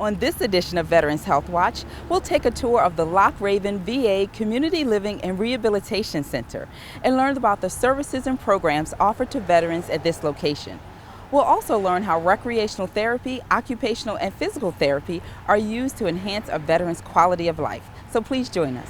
On this edition of Veterans Health Watch, we'll take a tour of the Loch VA Community Living and Rehabilitation Center and learn about the services and programs offered to veterans at this location. We'll also learn how recreational therapy, occupational, and physical therapy are used to enhance a veteran's quality of life. So please join us.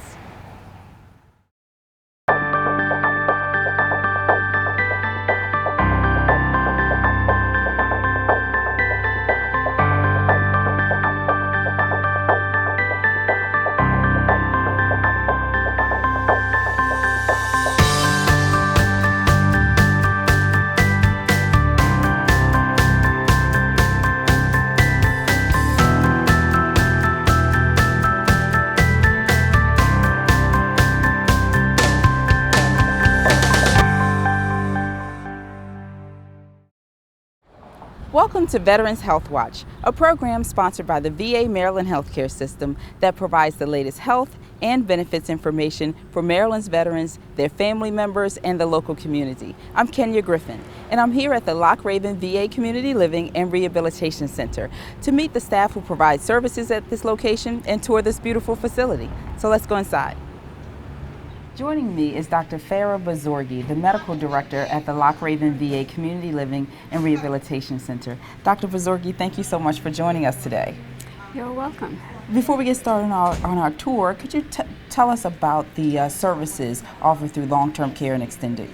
Welcome to Veterans Health Watch, a program sponsored by the VA Maryland healthcare system that provides the latest health and benefits information for Maryland's veterans, their family members, and the local community. I'm Kenya Griffin, and I'm here at the Loch VA Community Living and Rehabilitation Center to meet the staff who provide services at this location and tour this beautiful facility. So let's go inside. Joining me is Dr. Farah Bazorgi, the Medical Director at the Loch VA Community Living and Rehabilitation Center. Dr. Bazorgi, thank you so much for joining us today. You're welcome. Before we get started on our tour, could you tell us about the services offered through long-term care and extended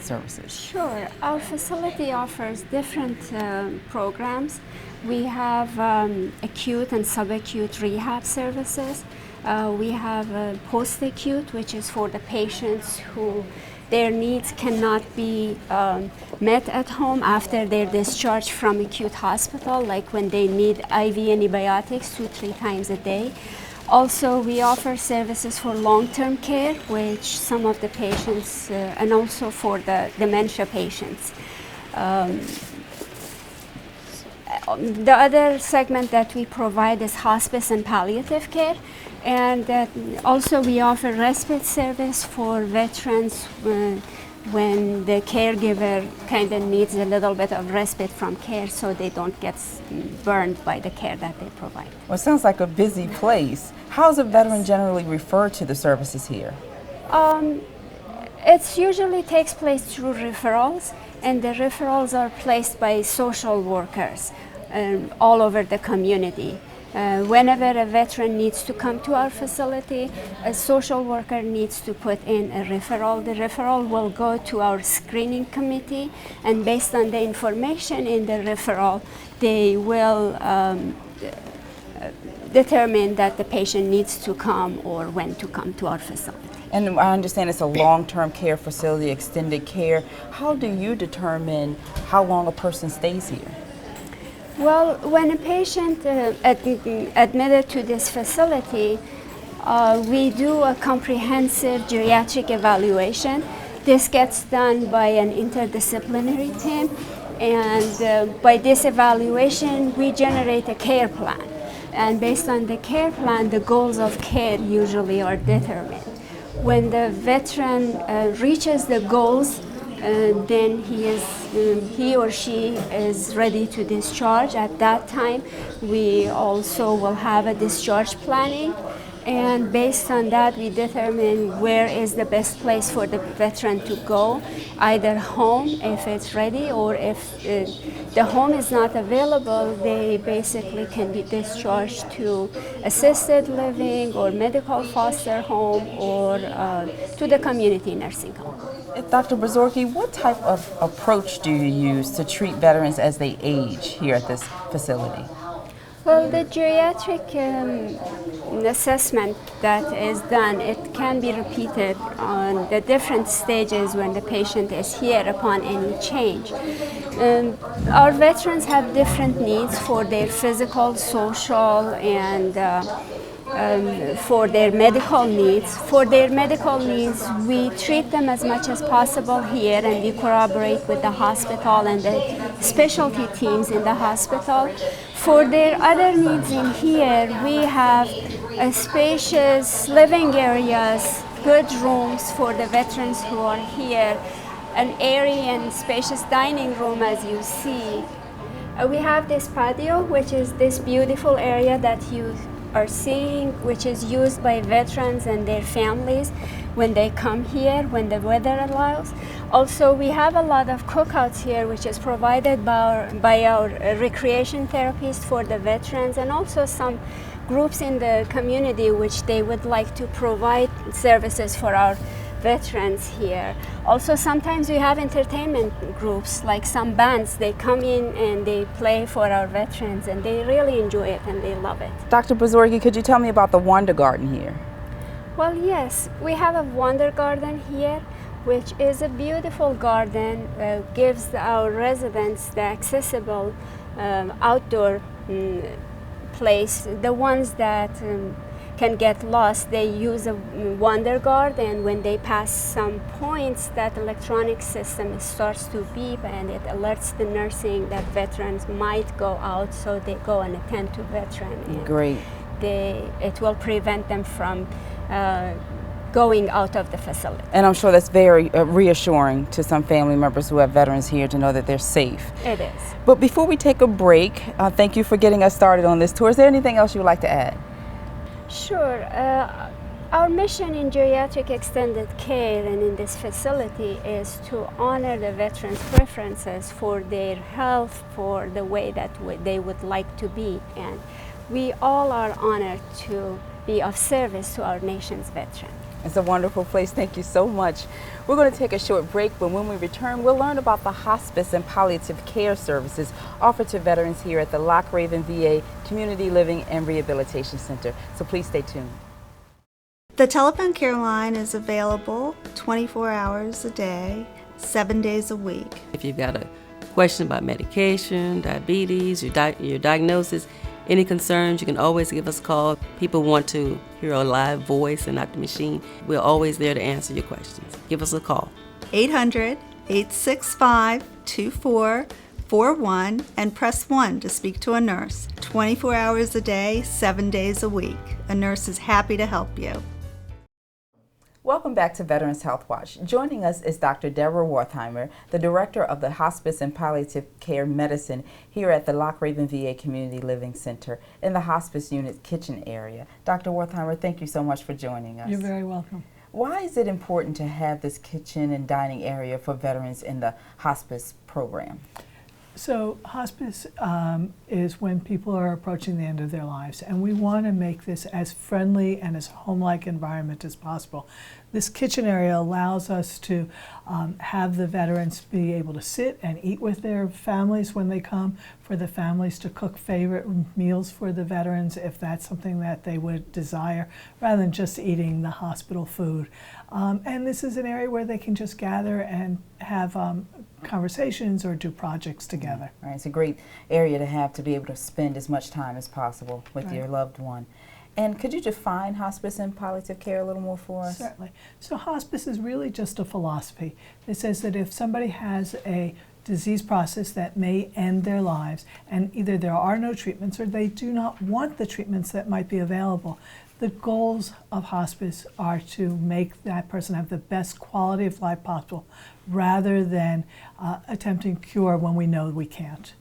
services? Sure. Our facility offers different programs. We have acute and subacute rehab services. We have post-acute, which is for the patients who their needs cannot be met at home after their discharge from acute hospital, like when they need IV antibiotics 2-3 times a day. Also, we offer services for long-term care, which some of the patients, and also for the dementia patients. The other segment that we provide is hospice and palliative care, and also we offer respite service for veterans when the caregiver kind of needs a little bit of respite from care so they don't get burned by the care that they provide. Well, it sounds like a busy place. How is a veteran generally referred to the services here? It usually takes place through referrals, and the referrals are placed by social workers all over the community. Whenever a veteran needs to come to our facility, a social worker needs to put in a referral. The referral will go to our screening committee, and based on the information in the referral, they will determine that the patient needs to come or when to come to our facility. And I understand it's a long-term care facility, extended care. How do you determine how long a person stays here? Well, when a patient admitted to this facility, we do a comprehensive geriatric evaluation. This gets done by an interdisciplinary team, and by this evaluation, we generate a care plan. And based on the care plan, the goals of care usually are determined. When the veteran reaches the goals, then he or she is ready to discharge. At that time, we also will have a discharge planning, and based on that, we determine where is the best place for the veteran to go, either home if it's ready, or if the home is not available, they basically can be discharged to assisted living or medical foster home or to the community nursing home. Dr. Bazorgi, what type of approach do you use to treat veterans as they age here at this facility? Well, the geriatric assessment that is done, it can be repeated on the different stages when the patient is here upon any change. Our veterans have different needs for their physical, social, and for their medical needs. For their medical needs, we treat them as much as possible here, and we collaborate with the hospital and the specialty teams in the hospital. For their other needs in here, we have spacious living areas, good rooms for the veterans who are here, an airy and spacious dining room as you see. We have this patio, which is this beautiful area that you are seeing, which is used by veterans and their families when they come here, when the weather allows. Also, we have a lot of cookouts here, which is provided by our recreation therapists for the veterans, and also some groups in the community which they would like to provide services for our veterans here. Also, sometimes we have entertainment groups, like some bands, they come in and they play for our veterans, and they really enjoy it and they love it. Dr. Brzorgi, could you tell me about the Wonder Garden here? Well, yes, we have a Wonder Garden here, which is a beautiful garden, gives our residents the accessible outdoor place. The ones that can get lost, they use a Wonder Guard, and when they pass some points, that electronic system starts to beep and it alerts the nursing that veterans might go out, so they go and attend to veteran. Great. It will prevent them from going out of the facility. And I'm sure that's very reassuring to some family members who have veterans here to know that they're safe. It is. But before we take a break, thank you for getting us started on this tour. Is there anything else you would like to add? Sure. Our mission in geriatric extended care and in this facility is to honor the veterans' preferences for their health, for the way that they would like to be. And we all are honored to be of service to our nation's veterans. It's a wonderful place. Thank you so much. We're going to take a short break, but when we return, we'll learn about the hospice and palliative care services offered to veterans here at the Loch VA Community Living and Rehabilitation Center. So please stay tuned. The telephone care line is available 24 hours a day, 7 days a week. If you've got a question about medication, diabetes, your diagnosis, any concerns, you can always give us a call. People want to hear a live voice and not the machine. We're always there to answer your questions. Give us a call. 800-865-2441 and press 1 to speak to a nurse. 24 hours a day, 7 days a week. A nurse is happy to help you. Welcome back to Veterans Health Watch. Joining us is Dr. Deborah Wertheimer, the Director of the Hospice and Palliative Care Medicine here at the Loch VA Community Living Center in the hospice unit kitchen area. Dr. Wertheimer, thank you so much for joining us. You're very welcome. Why is it important to have this kitchen and dining area for veterans in the hospice program? So hospice is when people are approaching the end of their lives, and we want to make this as friendly and as home-like environment as possible. This kitchen area allows us to have the veterans be able to sit and eat with their families when they come, for the families to cook favorite meals for the veterans if that's something that they would desire, rather than just eating the hospital food. And this is an area where they can just gather and have conversations or do projects together. Right, it's a great area to have to be able to spend as much time as possible with Right. your loved one. And could you define hospice and palliative care a little more for us? Certainly. So hospice is really just a philosophy that says that if somebody has a disease process that may end their lives, and either there are no treatments or they do not want the treatments that might be available, the goals of hospice are to make that person have the best quality of life possible, rather than attempting cure when we know we can't.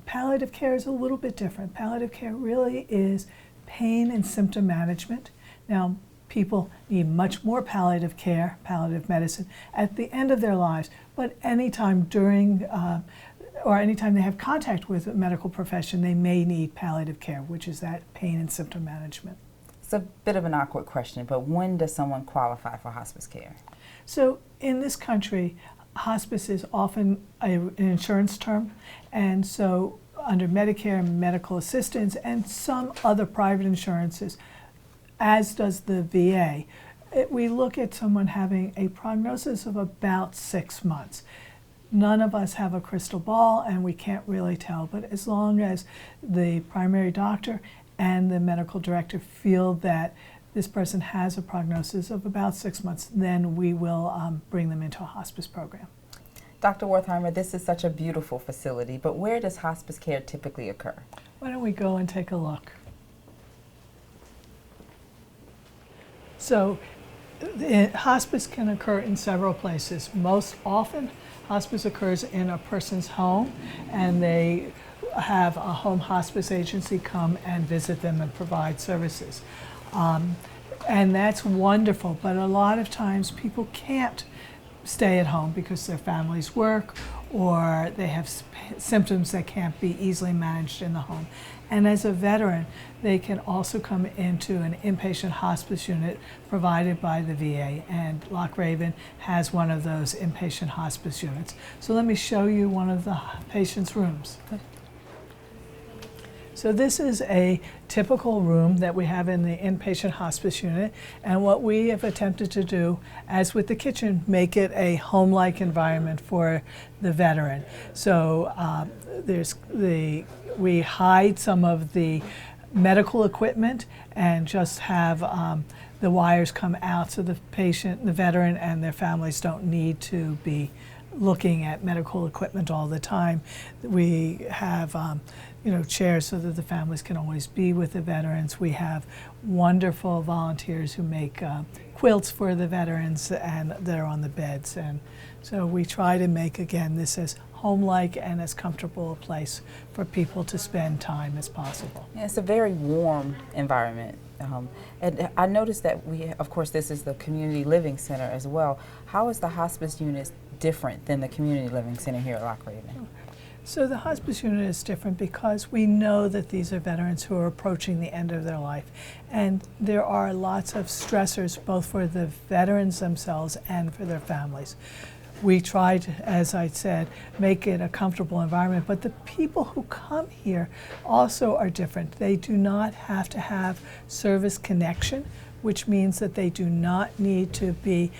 Palliative care is a little bit different. Palliative care really is pain and symptom management. Now, people need much more palliative care, palliative medicine, at the end of their lives, but anytime during or anytime they have contact with a medical profession, they may need palliative care, which is that pain and symptom management. It's a bit of an awkward question, but when does someone qualify for hospice care? So in this country, hospice is often an insurance term, and so under Medicare, medical assistance, and some other private insurances, as does the VA, we look at someone having a prognosis of about 6 months. None of us have a crystal ball, and we can't really tell, but as long as the primary doctor and the medical director feel that this person has a prognosis of about 6 months, then we will bring them into a hospice program. Dr. Wertheimer, this is such a beautiful facility, but where does hospice care typically occur? Why don't we go and take a look? So Hospice can occur in several places. Most often, hospice occurs in a person's home, and they have a home hospice agency come and visit them and provide services. And that's wonderful, but a lot of times people can't stay at home because their families work or they have symptoms that can't be easily managed in the home. And as a veteran, they can also come into an inpatient hospice unit provided by the VA, and Loch Raven has one of those inpatient hospice units. So let me show you one of the patient's rooms. So this is a typical room that we have in the inpatient hospice unit, and what we have attempted to do, as with the kitchen, make it a home-like environment for the veteran. So we hide some of the medical equipment and just have the wires come out so the patient, the veteran, and their families don't need to be looking at medical equipment all the time. We have chairs so that the families can always be with the veterans. We have wonderful volunteers who make quilts for the veterans, and they're on the beds. And so we try to make, again, this as home-like and as comfortable a place for people to spend time as possible. Yeah, it's a very warm environment. And I noticed that of course, this is the community living center as well. How is the hospice unit different than the community living center here at Loch Raven? So the hospice unit is different because we know that these are veterans who are approaching the end of their life. And there are lots of stressors both for the veterans themselves and for their families. We try to, as I said, make it a comfortable environment, but the people who come here also are different. They do not have to have service connection, which means that they do not need to be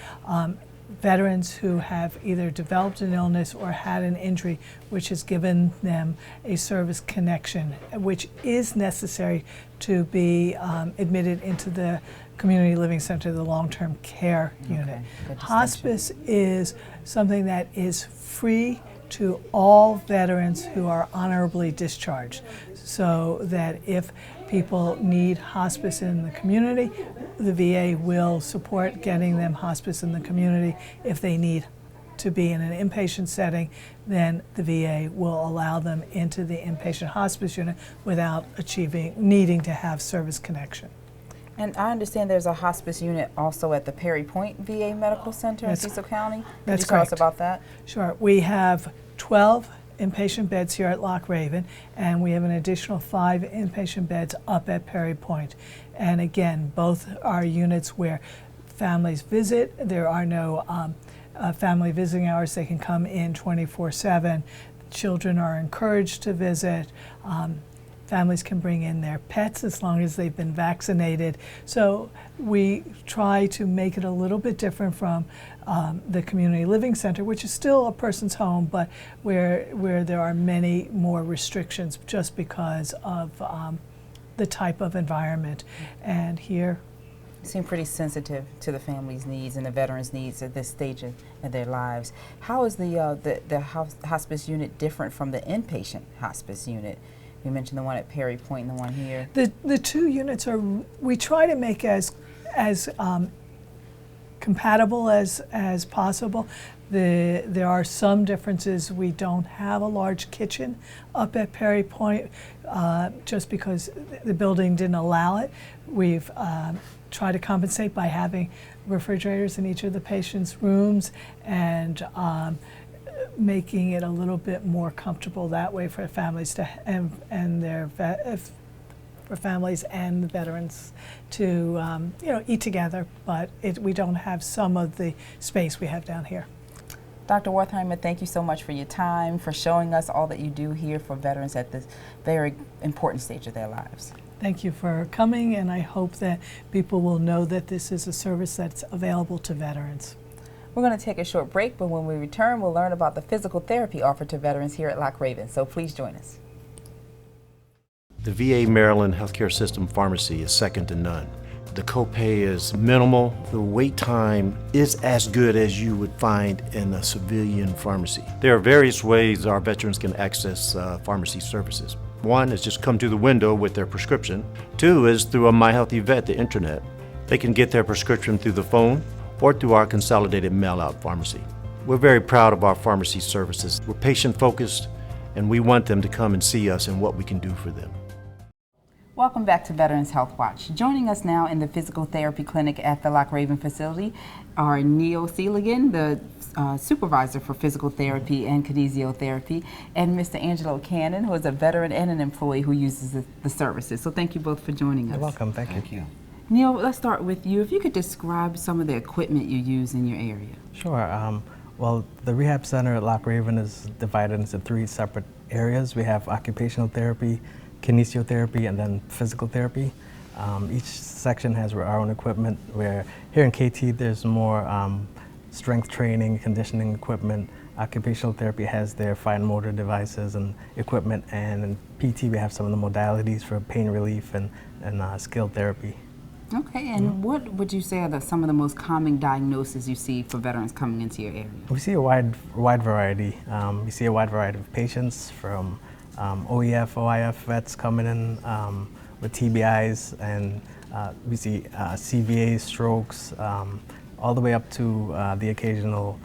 veterans who have either developed an illness or had an injury which has given them a service connection, which is necessary to be admitted into the community living center, the long-term care unit. Hospice is something that is free to all veterans who are honorably discharged, so that if people need hospice in the community, the VA will support getting them hospice in the community. If they need to be in an inpatient setting, then the VA will allow them into the inpatient hospice unit without needing to have service connection. And I understand there's a hospice unit also at the Perry Point VA Medical Center in Cecil County. Could you tell us about that? Sure. We have 12 inpatient beds here at Loch Raven, and we have an additional 5 inpatient beds up at Perry Point. And again, both are units where families visit. There are no family visiting hours. They can come in 24/7. Children are encouraged to visit. Families can bring in their pets as long as they've been vaccinated. So we try to make it a little bit different from the community living center, which is still a person's home, but where there are many more restrictions just because of the type of environment. And here, You seem pretty sensitive to the family's needs and the veterans' needs at this stage of their lives. How is the hospice unit different from the inpatient hospice unit? You mentioned the one at Perry Point and the one here. The two units we try to make as compatible as possible. There are some differences. We don't have a large kitchen up at Perry Point just because the building didn't allow it. We've tried to compensate by having refrigerators in each of the patients' rooms and making it a little bit more comfortable that way for families for families and the veterans to eat together, but we don't have some of the space we have down here. Dr. Wertheimer, thank you so much for your time, for showing us all that you do here for veterans at this very important stage of their lives. Thank you for coming, and I hope that people will know that this is a service that's available to veterans. We're going to take a short break, but when we return, we'll learn about the physical therapy offered to veterans here at Loch Raven, so please join us. The VA Maryland healthcare system pharmacy is second to none. The copay is minimal. The wait time is as good as you would find in a civilian pharmacy. There are various ways our veterans can access pharmacy services. One is just come to the window with their prescription. Two is through a My Healthy Vet, the internet. They can get their prescription through the phone or through our consolidated mail-out pharmacy. We're very proud of our pharmacy services. We're patient-focused, and we want them to come and see us and what we can do for them. Welcome back to Veterans Health Watch. Joining us now in the physical therapy clinic at the Loch facility are Neil Seeligan, the supervisor for physical therapy and kinesiotherapy, and Mr. Angelo Cannon, who is a veteran and an employee who uses the services. So thank you both for joining us. You're welcome. Thank you. Neil, let's start with you. If you could describe some of the equipment you use in your area. Sure. Well, the rehab center at Loch Raven is divided into 3 separate areas. We have occupational therapy, kinesiotherapy, and then physical therapy. Each section has our own equipment, where here in KT there's more strength training, conditioning equipment. Occupational therapy has their fine motor devices and equipment, and in PT we have some of the modalities for pain relief and skilled therapy. Okay, and what would you say are some of the most common diagnoses you see for veterans coming into your area? We see a wide variety. We see a wide variety of patients, from OEF, OIF vets coming in with TBIs, and we see CVA, strokes, all the way up to the occasional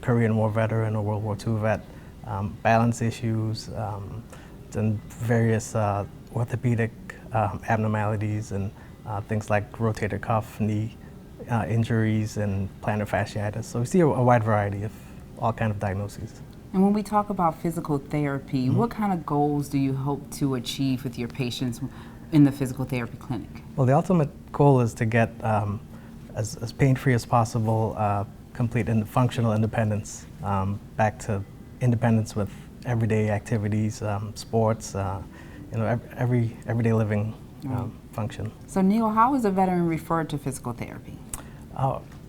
Korean War veteran or World War II vet, balance issues, and various orthopedic abnormalities, and things like rotator cuff, knee injuries, and plantar fasciitis. So we see a wide variety of all kinds of diagnoses. And when we talk about physical therapy, what kind of goals do you hope to achieve with your patients in the physical therapy clinic? Well, the ultimate goal is to get as pain-free as possible, complete functional independence, back to independence with everyday activities, sports, everyday living function. So Neil, how is a veteran referred to physical therapy?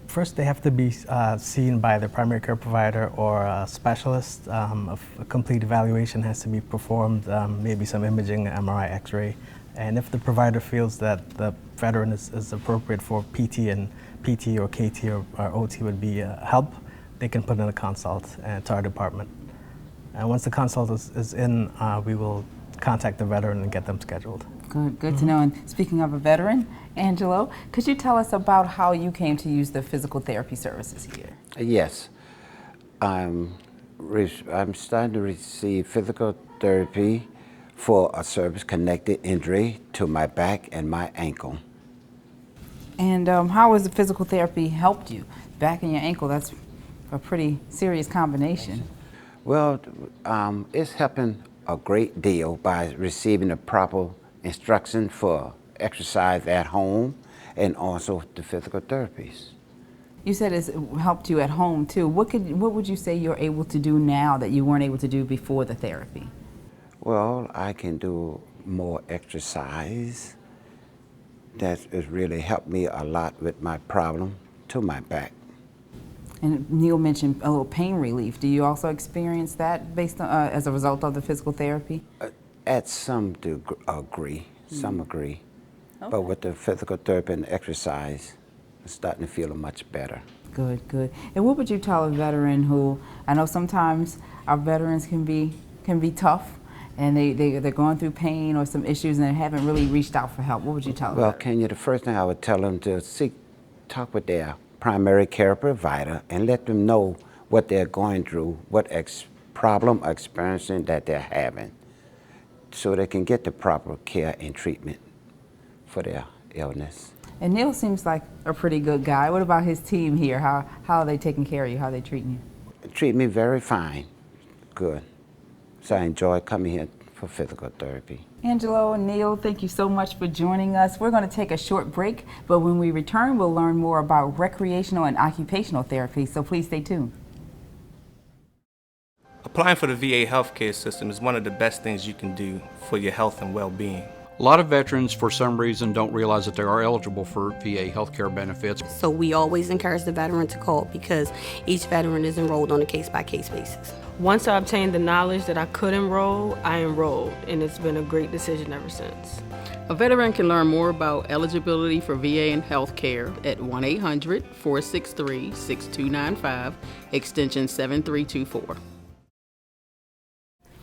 First, they have to be seen by their primary care provider or a specialist. A complete evaluation has to be performed, maybe some imaging, MRI, X-ray. And if the provider feels that the veteran is appropriate for PT, and PT or KT or OT would be help, they can put in a consult to our department. And once the consult is in, we will contact the veteran and get them scheduled. Good to know. And speaking of a veteran, Angelo, could you tell us about how you came to use the physical therapy services here? Yes. I'm starting to receive physical therapy for a service-connected injury to my back and my ankle. And how has the physical therapy helped you? Back and your ankle, that's a pretty serious combination. Well, it's helping a great deal by receiving the proper instruction for exercise at home and also the physical therapies. You said it's helped you at home too. What would you say you're able to do now that you weren't able to do before the therapy? Well, I can do more exercise. That has really helped me a lot with my problem to my back. And Neil mentioned a little pain relief. Do you also experience that based on, as a result of the physical therapy? At some degree, some agree. Okay. But with the physical therapy and exercise, I'm starting to feel much better. Good, good. And what would you tell a veteran who, I know sometimes our veterans can be tough, and they're going through pain or some issues and they haven't really reached out for help. What would you tell them? Well, Kenya, the first thing I would tell them to talk with their primary care provider and let them know what they're going through, what problem or experiencing that they're having, so they can get the proper care and treatment for their illness. And Neil seems like a pretty good guy. What about his team here? How are they taking care of you? How are they treating you? Treat me very fine, good. So I enjoy coming here for physical therapy. Angelo and Neil, thank you so much for joining us. We're going to take a short break, but when we return, we'll learn more about recreational and occupational therapy, so please stay tuned. Applying for the VA healthcare system is one of the best things you can do for your health and well-being. A lot of veterans, for some reason, don't realize that they are eligible for VA healthcare benefits. So we always encourage the veteran to call because each veteran is enrolled on a case-by-case basis. Once I obtained the knowledge that I could enroll, I enrolled, and it's been a great decision ever since. A veteran can learn more about eligibility for VA and health care at 1-800-463-6295, extension 7324.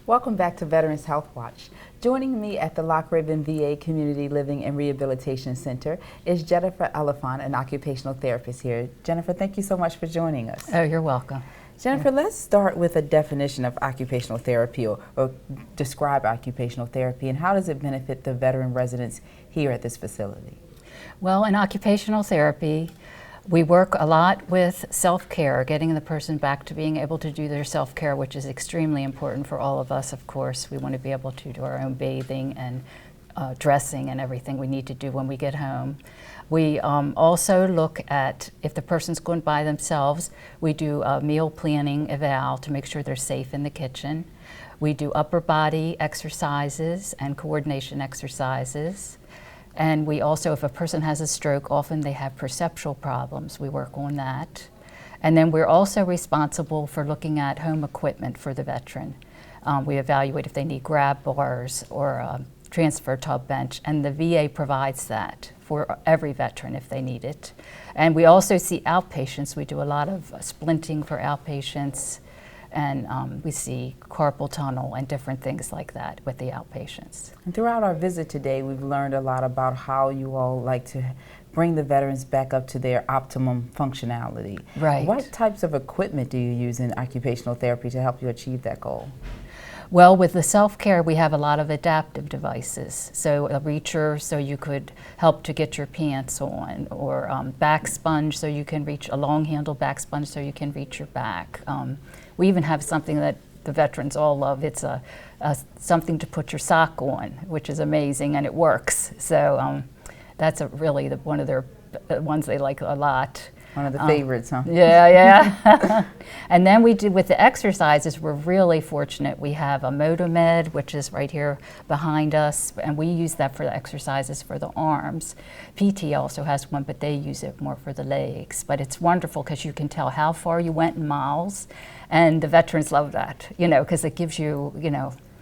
Welcome back to Veterans Health Watch. Joining me at the Loch VA Community Living and Rehabilitation Center is Jennifer Elephant, an occupational therapist here. Jennifer, thank you so much for joining us. Oh, you're welcome. Jennifer, let's start with a definition of occupational therapy, or describe occupational therapy, and how does it benefit the veteran residents here at this facility? Well, in occupational therapy, we work a lot with self-care, getting the person back to being able to do their self-care, which is extremely important for all of us, of course. We want to be able to do our own bathing and dressing and everything we need to do when we get home. We also look at, if the person's going by themselves, we do a meal planning eval to make sure they're safe in the kitchen. We do upper body exercises and coordination exercises. And we also, if a person has a stroke, often they have perceptual problems. We work on that. And then we're also responsible for looking at home equipment for the veteran. We evaluate if they need grab bars or a transfer tub bench, and the VA provides that for every veteran if they need it. And we also see outpatients. We do a lot of splinting for outpatients, and we see carpal tunnel and different things like that with the outpatients. And throughout our visit today, we've learned a lot about how you all like to bring the veterans back up to their optimum functionality. Right. What types of equipment do you use in occupational therapy to help you achieve that goal? Well, with the self-care, we have a lot of adaptive devices. So a reacher, so you could help to get your pants on, or back sponge, so you can reach a long handle back sponge, so you can reach your back. We even have something that the veterans all love. It's something to put your sock on, which is amazing, and it works. So that's really one of their ones they like a lot. One of the favorites, huh? Yeah, yeah. And then we do, with the exercises, we're really fortunate. We have a Motomed, which is right here behind us, and we use that for the exercises for the arms. PT also has one, but they use it more for the legs. But it's wonderful because you can tell how far you went in miles, and the veterans love that, because it gives you,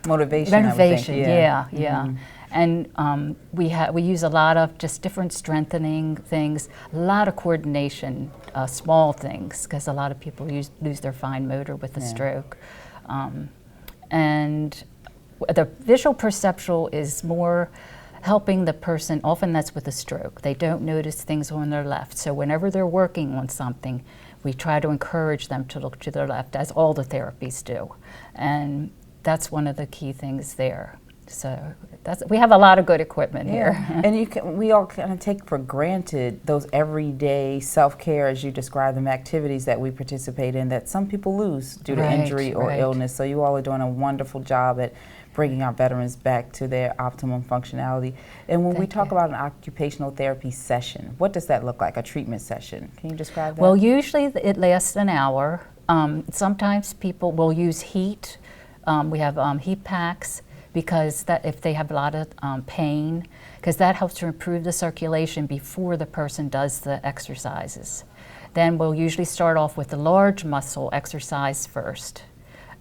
motivation. Motivation, I would think. yeah. Mm-hmm. And we use a lot of just different strengthening things, a lot of coordination, small things, because a lot of people lose their fine motor with a stroke. And the visual perceptual is more helping the person, often that's with a stroke. They don't notice things on their left. So whenever they're working on something, we try to encourage them to look to their left, as all the therapies do. And that's one of the key things there. So we have a lot of good equipment here. And we all kind of take for granted those everyday self-care, as you describe them, activities that we participate in that some people lose due to injury or illness. So you all are doing a wonderful job at bringing our veterans back to their optimum functionality. And when we talk about an occupational therapy session, what does that look like, a treatment session? Can you describe that? Well, usually it lasts an hour. Sometimes people will use heat. We have heat packs, because if they have a lot of pain, because that helps to improve the circulation before the person does the exercises. Then we'll usually start off with the large muscle exercise first,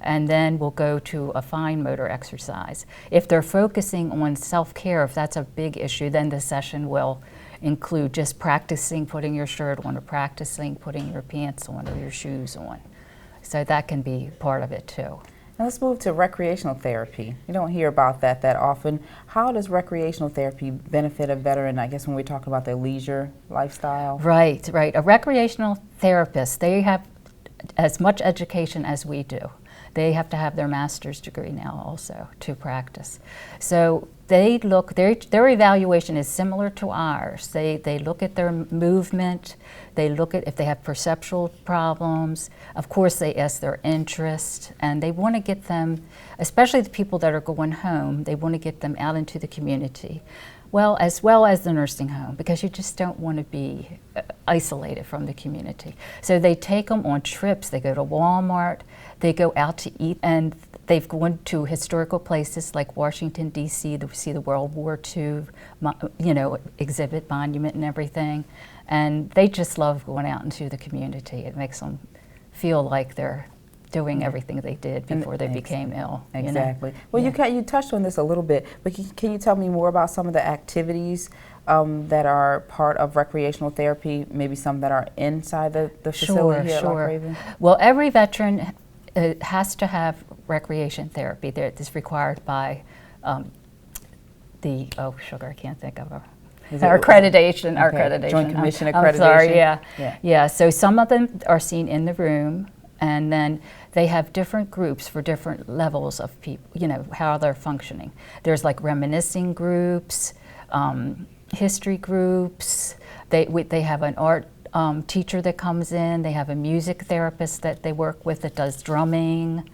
and then we'll go to a fine motor exercise. If they're focusing on self-care, if that's a big issue, then the session will include just practicing putting your shirt on, or practicing putting your pants on or your shoes on. So that can be part of it too. Now let's move to recreational therapy. You don't hear about that often. How does recreational therapy benefit a veteran, I guess, when we talk about their leisure lifestyle? Right. A recreational therapist, they have as much education as we do. They have to have their master's degree now also to practice. So they look, their evaluation is similar to ours. They look at their movement, they look at if they have perceptual problems. Of course, they ask their interest, and they want to get them, especially the people that are going home, they want to get them out into the community. Well as the nursing home, because you just don't want to be isolated from the community. So they take them on trips. They go to Walmart, they go out to eat, and they've gone to historical places like Washington, D.C. to see the World War II, exhibit, monument and everything. And they just love going out into the community. It makes them feel like they're doing everything they did before they became ill. Exactly. Well, you touched on this a little bit, but can you tell me more about some of the activities that are part of recreational therapy, maybe some that are inside the facility here at Loch Raven? Well, every veteran it has to have recreation therapy that is required by I can't think of our accreditation. Our accreditation. Joint Commission accreditation. I'm sorry. Yeah. So some of them are seen in the room, and then they have different groups for different levels of people. You know how they're functioning. There's like reminiscing groups, history groups. They have an art teacher that comes in. They have a music therapist that they work with that does drumming.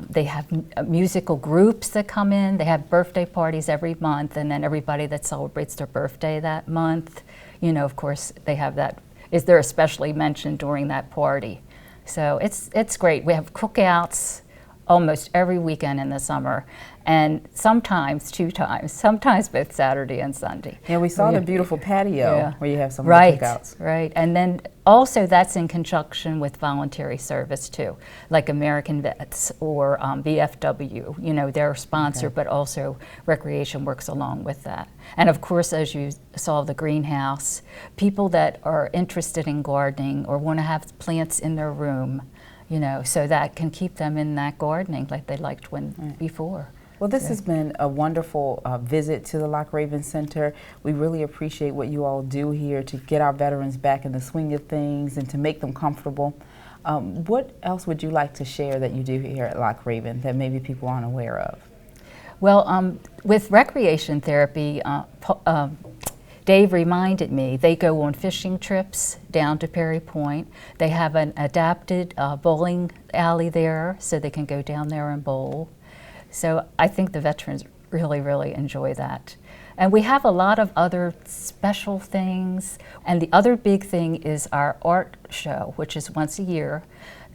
They have musical groups that come in. They have birthday parties every month, and then everybody that celebrates their birthday that month, you know, of course, they have that. They're especially mentioned during that party. So it's great. We have cookouts almost every weekend in the summer, and sometimes 2 times, sometimes both Saturday and Sunday. Yeah, we saw the beautiful patio where you have some right, cookouts. Right, and then also that's in conjunction with voluntary service too, like American Vets or VFW. You know, they're a sponsor, but also recreation works along with that. And of course, as you saw the greenhouse, people that are interested in gardening or want to have plants in their room, you know, so that can keep them in that gardening like they liked before. Well, this has been a wonderful visit to the Loch Raven Center. We really appreciate what you all do here to get our veterans back in the swing of things and to make them comfortable. What else would you like to share that you do here at Loch Raven that maybe people aren't aware of? Well, with recreation therapy, Dave reminded me, they go on fishing trips down to Perry Point. They have an adapted bowling alley there, so they can go down there and bowl. So I think the veterans really, really enjoy that. And we have a lot of other special things. And the other big thing is our art show, which is once a year.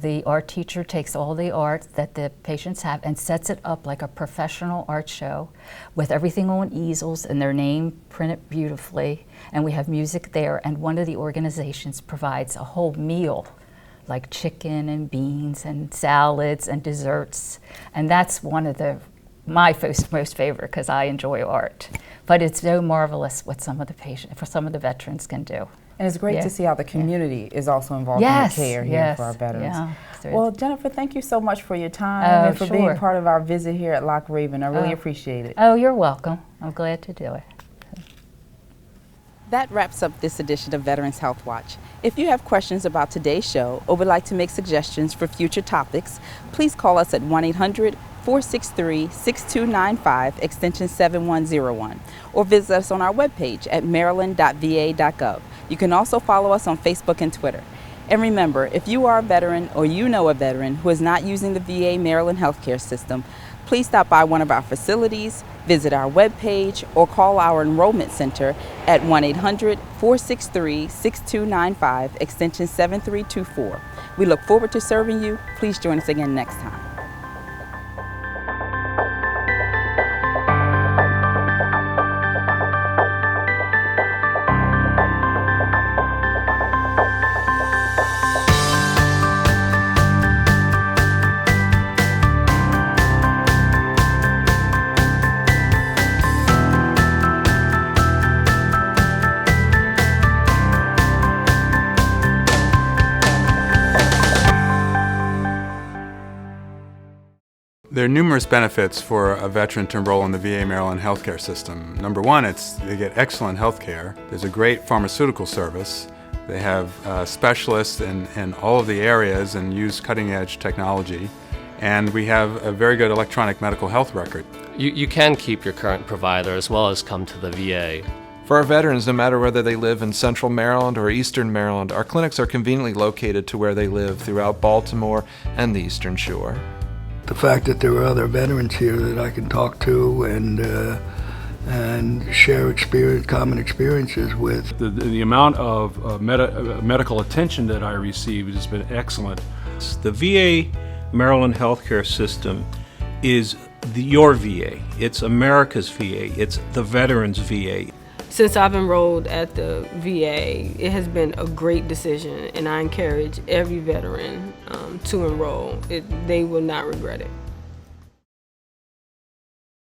The art teacher takes all the art that the patients have and sets it up like a professional art show with everything on easels and their name printed beautifully. And we have music there, and one of the organizations provides a whole meal like chicken and beans and salads and desserts. And that's one of my most favorite because I enjoy art. But it's so marvelous what some of the veterans can do. And it's great to see how the community is also involved in the care here for our veterans. Yeah. Well, Jennifer, thank you so much for your time and for being part of our visit here at Loch Raven. I really appreciate it. Oh, you're welcome. I'm glad to do it. That wraps up this edition of Veterans Health Watch. If you have questions about today's show or would like to make suggestions for future topics, please call us at 1-800-463-6295, extension 7101, or visit us on our webpage at maryland.va.gov. You can also follow us on Facebook and Twitter. And remember, if you are a veteran or you know a veteran who is not using the VA Maryland healthcare system, please stop by one of our facilities, visit our webpage, or call our enrollment center at 1-800-463-6295, extension 7324. We look forward to serving you. Please join us again next time. There are numerous benefits for a veteran to enroll in the VA Maryland healthcare system. Number one, they get excellent health care. There's a great pharmaceutical service. They have specialists in all of the areas and use cutting-edge technology. And we have a very good electronic medical health record. You can keep your current provider as well as come to the VA. For our veterans, no matter whether they live in Central Maryland or Eastern Maryland, our clinics are conveniently located to where they live throughout Baltimore and the Eastern Shore. The fact that there are other veterans here that I can talk to and share common experiences with. The amount of medical attention that I received has been excellent. The VA Maryland healthcare system is your VA. It's America's VA. It's the veterans' VA. Since I've enrolled at the VA, it has been a great decision, and I encourage every veteran to enroll. They will not regret it.